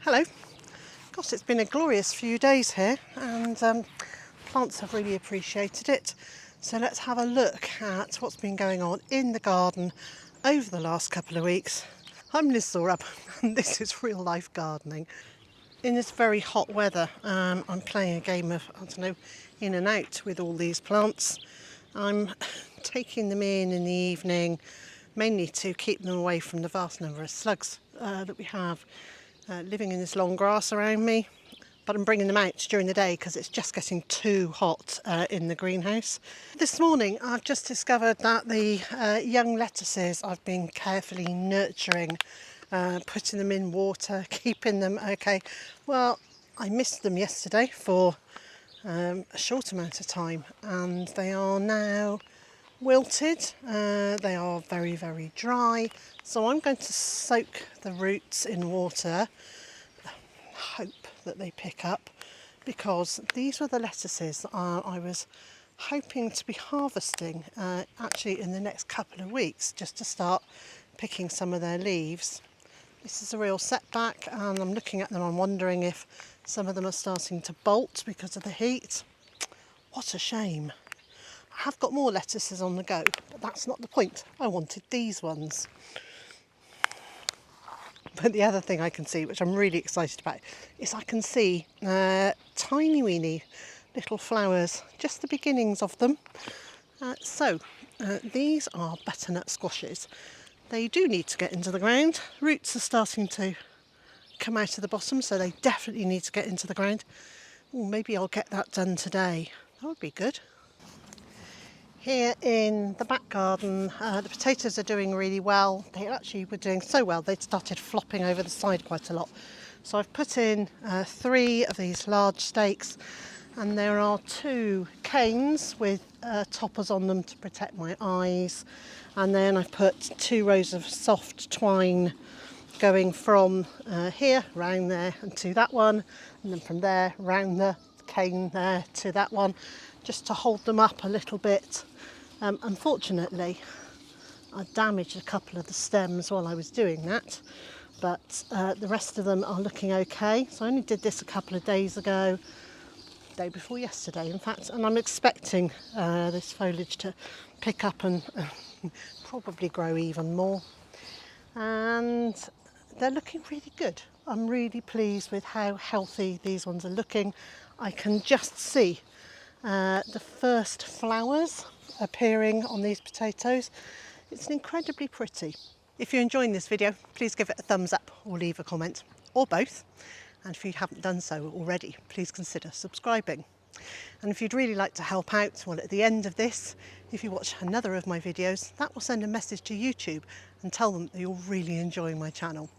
Hello. Gosh, it's been a glorious few days here and plants have really appreciated it. So let's have a look at what's been going on in the garden over the last couple of weeks. I'm Zorab and this is real life gardening. In this very hot weather, I'm playing a game of, in and out with all these plants. I'm taking them in the evening, mainly to keep them away from the vast number of slugs that we have living in this long grass around me. But I'm bringing them out during the day because it's just getting too hot in the greenhouse. This morning I've just discovered that the young lettuces I've been carefully nurturing, putting them in water, keeping them okay. Well, I missed them yesterday for a short amount of time and they are now wilted. They are very, very dry. So I'm going to soak the roots in water, hope that they pick up, because these were the lettuces I was hoping to be harvesting actually in the next couple of weeks, just to start picking some of their leaves. This is a real setback and I'm looking at them, I'm wondering if some of them are starting to bolt because of the heat. What a shame. I have got more lettuces on the go, but that's not the point. I wanted these ones. But the other thing I can see, which I'm really excited about, is I can see tiny weeny little flowers, just the beginnings of them. These are butternut squashes. They do need to get into the ground. Roots are starting to come out of the bottom, so they definitely need to get into the ground. Ooh, maybe I'll get that done today. That would be good. Here in the back garden, the potatoes are doing really well. They actually were doing so well, they'd started flopping over the side quite a lot. So I've put in 3 of these large stakes, and there are 2 canes with toppers on them to protect my eyes. And then I've put 2 rows of soft twine going from here, round there, and to that one. And then from there, round the cane there to that one, just to hold them up a little bit. Unfortunately, I damaged a couple of the stems while I was doing that, but the rest of them are looking okay. So I only did this a couple of days ago, day before yesterday in fact, and I'm expecting this foliage to pick up and probably grow even more. And they're looking really good. I'm really pleased with how healthy these ones are looking. I can just see the first flowers appearing on these potatoes. It's incredibly pretty. If you're enjoying this video, please give it a thumbs up or leave a comment, or both. And if you haven't done so already, please consider subscribing. And if you'd really like to help out, well, at the end of this, if you watch another of my videos, that will send a message to YouTube and tell them that you're really enjoying my channel.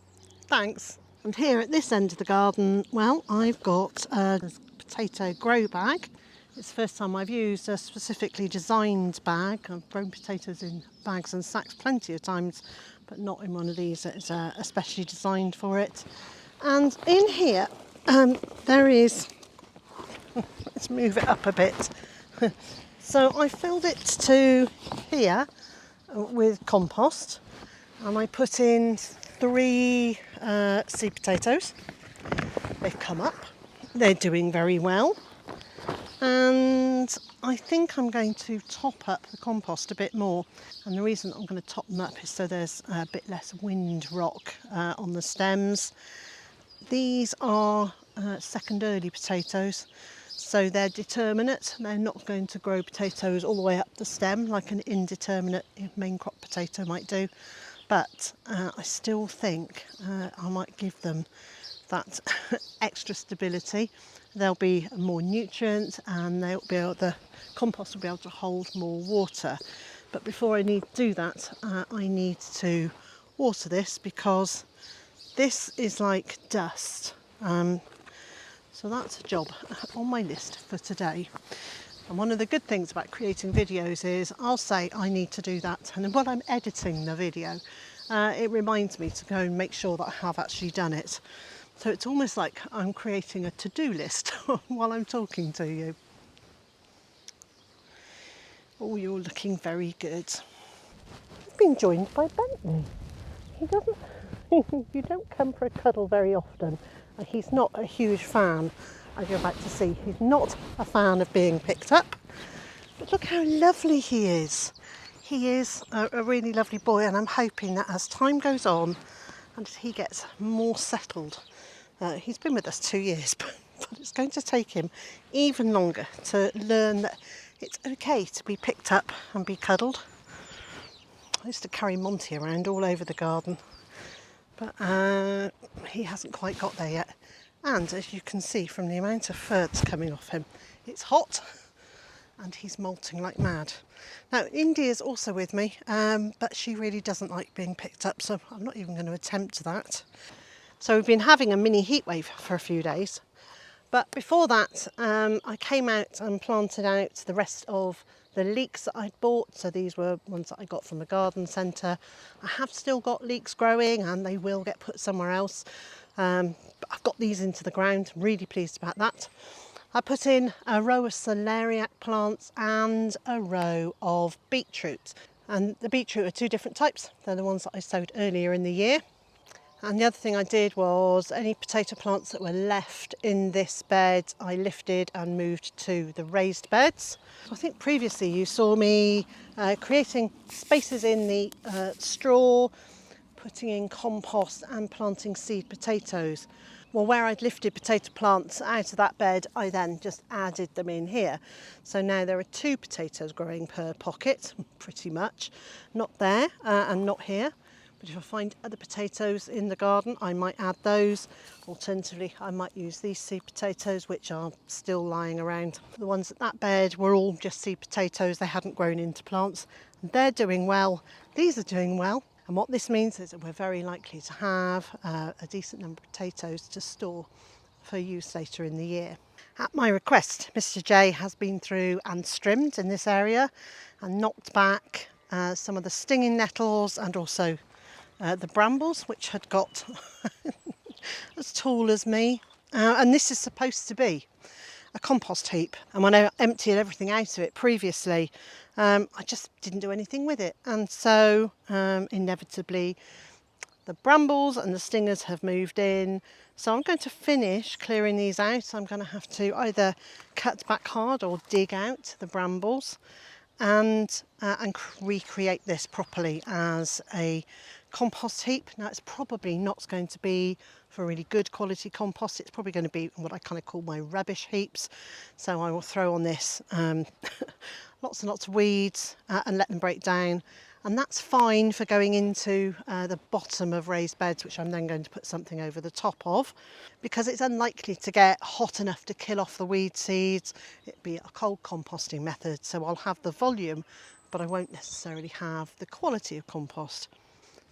Thanks. And here at this end of the garden, well, I've got a potato grow bag. It's the first time I've used a specifically designed bag. I've grown potatoes in bags and sacks plenty of times, but not in one of these that is especially designed for it. And in here, there is, let's move it up a bit. So I filled it to here with compost, and I put in 3 seed potatoes. They've come up, they're doing very well. And I think I'm going to top up the compost a bit more. And the reason I'm going to top them up is so there's a bit less wind rock on the stems. These are second early potatoes, so they're determinate. They're not going to grow potatoes all the way up the stem like an indeterminate main crop potato might do. But I still think I might give them that extra stability. There'll be more nutrients and the compost will be able to hold more water. But before I need to do that, I need to water this because this is like dust. So that's a job on my list for today. And one of the good things about creating videos is I'll say I need to do that, and then while I'm editing the video, it reminds me to go and make sure that I have actually done it. So it's almost like I'm creating a to-do list while I'm talking to you. Oh, you're looking very good. I've been joined by Bentley. He doesn't, you don't come for a cuddle very often. and he's not a huge fan, as you're about to see. He's not a fan of being picked up, but look how lovely he is. He is a really lovely boy, and I'm hoping that as time goes on and he gets more settled, he's been with us 2 years, but it's going to take him even longer to learn that it's okay to be picked up and be cuddled. I used to carry Monty around all over the garden, but he hasn't quite got there yet. And as you can see from the amount of fur that's coming off him, it's hot and he's molting like mad. Now, India's also with me, but she really doesn't like being picked up, so I'm not even going to attempt that. So we've been having a mini heat wave for a few days. But before that, I came out and planted out the rest of the leeks that I'd bought. So these were ones that I got from a garden centre. I have still got leeks growing and they will get put somewhere else. But I've got these into the ground. I'm really pleased about that. I put in a row of celeriac plants and a row of beetroot. And the beetroot are two different types. They're the ones that I sowed earlier in the year. And the other thing I did was any potato plants that were left in this bed, I lifted and moved to the raised beds. I think previously you saw me creating spaces in the straw, putting in compost and planting seed potatoes. Well, where I'd lifted potato plants out of that bed, I then just added them in here. So now there are 2 potatoes growing per pocket, pretty much. Not there and not here. But if I find other potatoes in the garden, I might add those. Alternatively, I might use these seed potatoes, which are still lying around. The ones at that bed were all just seed potatoes. They hadn't grown into plants. And they're doing well. These are doing well. And what this means is that we're very likely to have a decent number of potatoes to store for use later in the year. At my request, Mr. J has been through and strimmed in this area and knocked back some of the stinging nettles and also the brambles, which had got as tall as me. And this is supposed to be a compost heap. And when I emptied everything out of it previously, I just didn't do anything with it. And so inevitably the brambles and the stingers have moved in. So I'm going to finish clearing these out. I'm going to have to either cut back hard or dig out the brambles and recreate this properly as a compost heap. Now it's probably not going to be for really good quality compost. It's probably going to be what I kind of call my rubbish heaps. So I will throw on this lots and lots of weeds and let them break down. And that's fine for going into the bottom of raised beds, which I'm then going to put something over the top of, because it's unlikely to get hot enough to kill off the weed seeds. It'd be a cold composting method, so I'll have the volume, but I won't necessarily have the quality of compost.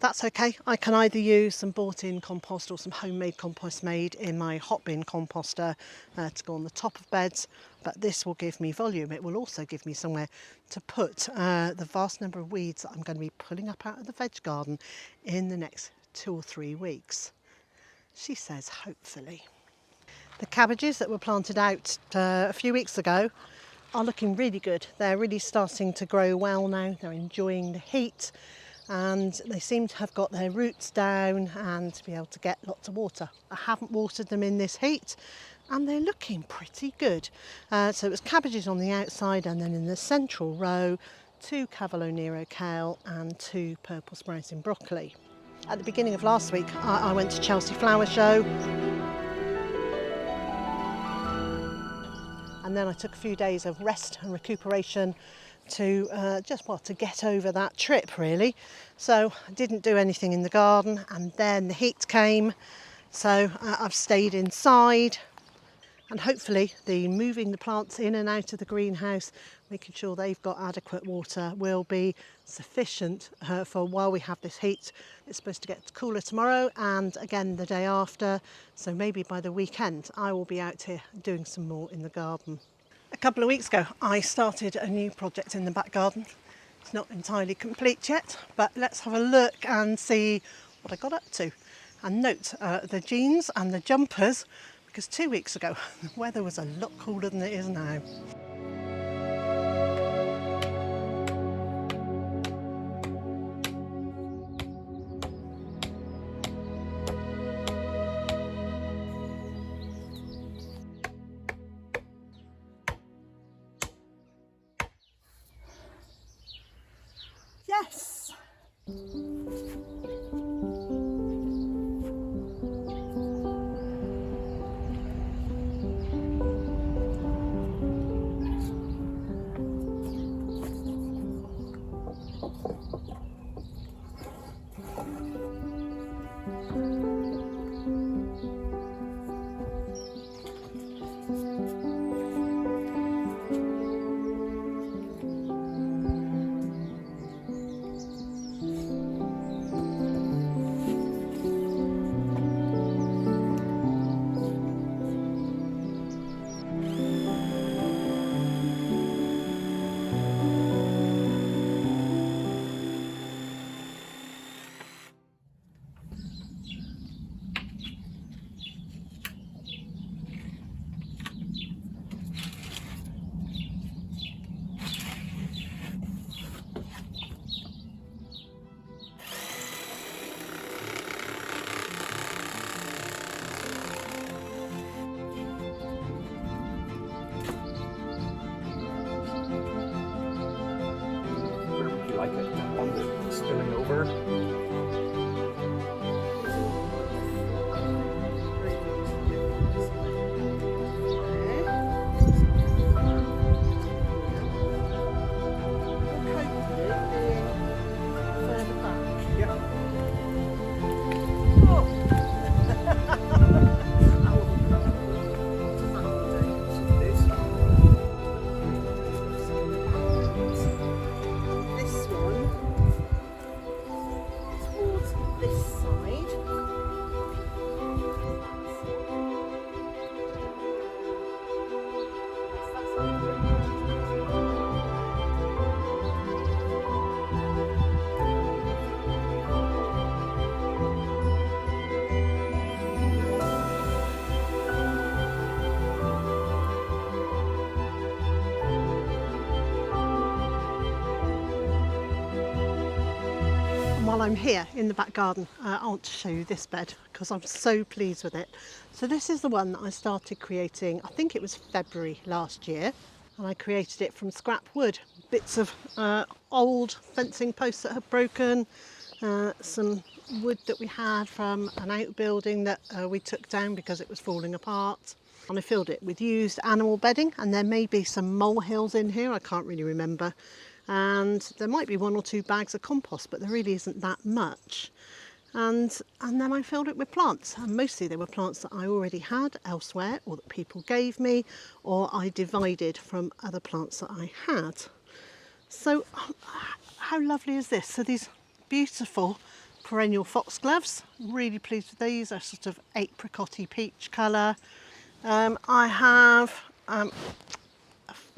That's okay. I can either use some bought-in compost or some homemade compost made in my hot bin composter to go on the top of beds, but this will give me volume. It will also give me somewhere to put the vast number of weeds that I'm going to be pulling up out of the veg garden in the next 2 or 3 weeks. She says hopefully. The cabbages that were planted out a few weeks ago are looking really good. They're really starting to grow well now. They're enjoying the heat. And they seem to have got their roots down and to be able to get lots of water. I haven't watered them in this heat and they're looking pretty good. So it was cabbages on the outside, and then in the central row 2 Cavolo Nero kale and 2 purple sprouting broccoli. At the beginning of last week I went to Chelsea Flower Show, and then I took a few days of rest and recuperation to to get over that trip really. So I didn't do anything in the garden, and then the heat came, so I've stayed inside, and hopefully the moving the plants in and out of the greenhouse, making sure they've got adequate water, will be sufficient for while we have this heat. It's supposed to get cooler tomorrow and again the day after, so maybe by the weekend I will be out here doing some more in the garden. A couple of weeks ago I started a new project in the back garden. It's not entirely complete yet, but let's have a look and see what I got up to. And note the jeans and the jumpers, because 2 weeks ago the weather was a lot cooler than it is now. while I'm here in the back garden, I want to show you this bed because I'm so pleased with it. So this is the one that I started creating, I think it was February last year, and I created it from scrap wood, bits of old fencing posts that had broken, some wood that we had from an outbuilding that we took down because it was falling apart. And I filled it with used animal bedding, and there may be some molehills in here, I can't really remember. And there might be 1 or 2 bags of compost, but there really isn't that much. And then I filled it with plants, and mostly they were plants that I already had elsewhere or that people gave me, or I divided from other plants that I had. So how lovely is this? So these beautiful perennial foxgloves, really pleased with these. They're sort of apricot-y peach colour. I have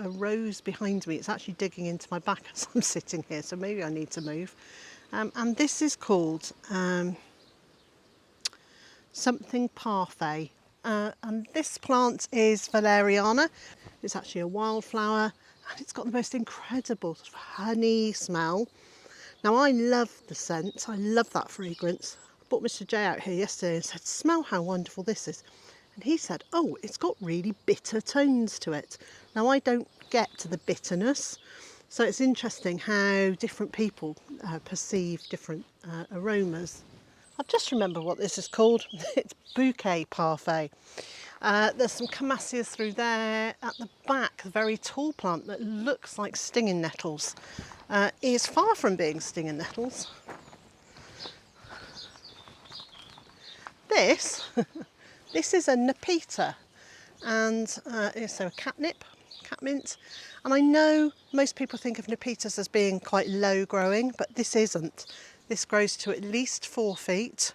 a rose behind me. It's actually digging into my back as I'm sitting here, so maybe I need to move. And this is called something parfait. And this plant is valeriana. It's actually a wildflower, and it's got the most incredible sort of honey smell. Now I love the scent, I love that fragrance. I brought Mr. J out here yesterday and said, smell how wonderful this is. And he said, oh, it's got really bitter tones to it. Now I don't get to the bitterness, so it's interesting how different people perceive different aromas. I've just remembered what this is called. It's bouquet parfait. There's some camasias through there. At the back, the very tall plant that looks like stinging nettles is far from being stinging nettles. This is a nepeta, and so a catnip, catmint. And I know most people think of nepetas as being quite low growing, but this isn't. This grows to at least 4 feet.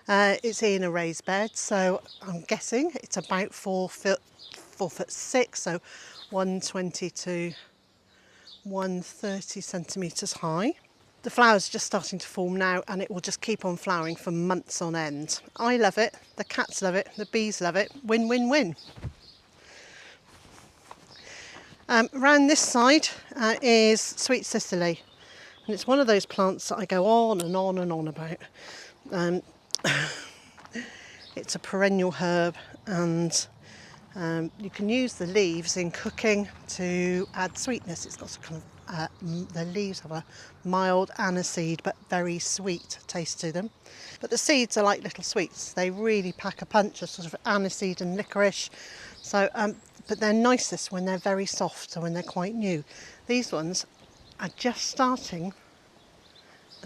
It's in a raised bed, so I'm guessing it's about 4'6", so 120 to 130 centimetres high. The flowers are just starting to form now, and it will just keep on flowering for months on end. I love it, the cats love it, the bees love it. Win, win, win. Around this side is Sweet Cicely, and it's one of those plants that I go on and on and on about. It's a perennial herb, and you can use the leaves in cooking to add sweetness. It's got a kind of the leaves have a mild aniseed but very sweet taste to them. But the seeds are like little sweets. They really pack a punch of sort of aniseed and licorice. So, but they're nicest when they're very soft, so when they're quite new. These ones are just starting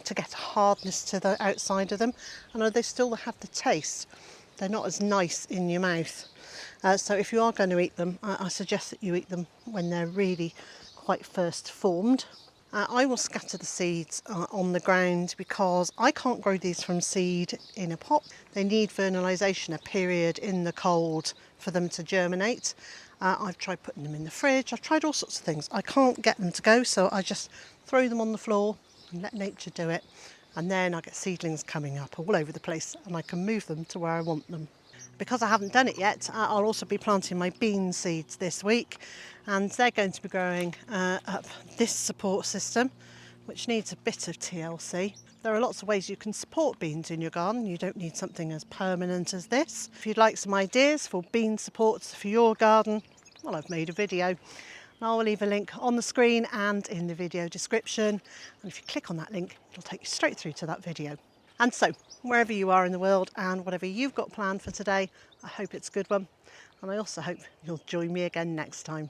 to get a hardness to the outside of them, and they still have the taste. They're not as nice in your mouth. So if you are going to eat them, I suggest that you eat them when they're really quite first formed. I will scatter the seeds on the ground because I can't grow these from seed in a pot. They need vernalisation, a period in the cold for them to germinate. I've tried putting them in the fridge, I've tried all sorts of things. I can't get them to go, so I just throw them on the floor and let nature do it. And then I get seedlings coming up all over the place, and I can move them to where I want them. Because I haven't done it yet, I'll also be planting my bean seeds this week, and they're going to be growing up this support system, which needs a bit of TLC. There are lots of ways you can support beans in your garden. You don't need something as permanent as this. If you'd like some ideas for bean supports for your garden, well, I've made a video. I'll leave a link on the screen and in the video description. And if you click on that link, it'll take you straight through to that video. And so, wherever you are in the world and whatever you've got planned for today, I hope it's a good one. And I also hope you'll join me again next time.